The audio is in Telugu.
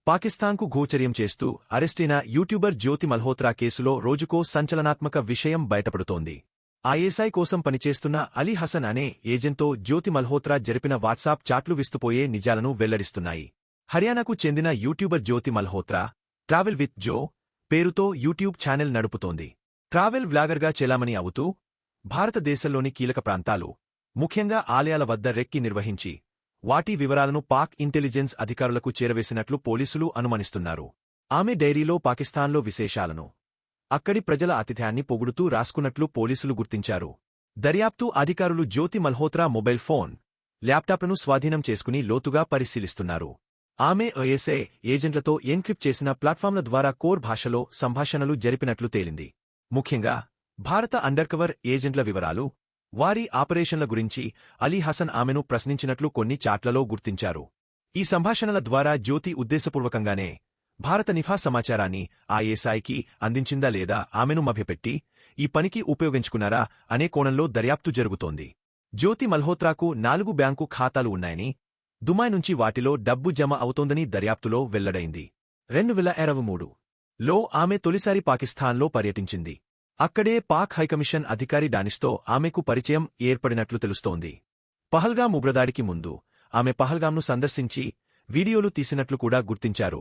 పాకిస్తాన్కు గోచర్యం చేస్తూ అరెస్టైన యూట్యూబర్ జ్యోతి మల్హోత్రా కేసులో రోజుకో సంచలనాత్మక విషయం బయటపడుతోంది. ఐఎస్ఐ కోసం పనిచేస్తున్న అలీ హసన్ అనే ఏజెంట్తో జ్యోతి మల్హోత్రా జరిపిన వాట్సాప్ చాట్లు విస్తుపోయే నిజాలను వెల్లడిస్తున్నాయి. హర్యానాకు చెందిన YouTuber Jyoti Malhotra travel with Jo పేరుతో యూట్యూబ్ ఛానెల్ నడుపుతోంది. ట్రావెల్ వ్లాగర్గా చెలామణి అవుతూ భారతదేశంలోని కీలక ప్రాంతాలు, ముఖ్యంగా ఆలయాల వద్ద రెక్కి నిర్వహించి వాటి వివరాలను పాక్ ఇంటెలిజెన్స్ అధికారులకు చేరవేసినట్లు పోలీసులు అనుమానిస్తున్నారు. ఆమె డైరీలో పాకిస్తాన్లో విశేషాలను, అక్కడి ప్రజల ఆతిథ్యాన్ని పొగుడుతూ రాసుకున్నట్లు పోలీసులు గుర్తించారు. దర్యాప్తు అధికారులు జ్యోతి మల్హోత్రా మొబైల్ ఫోన్, ల్యాప్టాప్లను స్వాధీనం చేసుకుని లోతుగా పరిశీలిస్తున్నారు. ఆమె ఐఎస్ఐ ఏజెంట్లతో ఎన్క్రిప్ట్ చేసిన ప్లాట్ఫామ్ల ద్వారా కోర్ భాషలో సంభాషణలు జరిపినట్లు తేలింది. ముఖ్యంగా భారత అండర్కవర్ ఏజెంట్ల వివరాలు, వారి ఆపరేషన్ల గురించి అలీ హసన్ ఆమెను ప్రశ్నించినట్లు కొన్ని చాట్లలో గుర్తించారు. ఈ సంభాషణల ద్వారా జ్యోతి ఉద్దేశపూర్వకంగానే భారత నిఘా సమాచారాన్ని ఐఎస్ఐకి అందించిందా లేదా ఆమెను మభ్యపెట్టి ఈ పనికి ఉపయోగించుకున్నారా అనే కోణంలో దర్యాప్తు జరుగుతోంది. జ్యోతి మల్హోత్రాకు 4 బ్యాంకు ఖాతాలు ఉన్నాయని, దుబాయ్ నుంచి వాటిలో డబ్బు జమ అవుతోందని దర్యాప్తులో వెల్లడైంది. 2023లో ఆమె తొలిసారి పాకిస్తాన్లో పర్యటించింది. అక్కడే పాక్ హైకమిషన్ అధికారి డానిష్తో ఆమెకు పరిచయం ఏర్పడినట్లు తెలుస్తోంది. పహల్గామ్ ఉగ్రదాడికి ముందు ఆమె పహల్గామ్ను సందర్శించి వీడియోలు తీసినట్లు కూడా గుర్తించారు.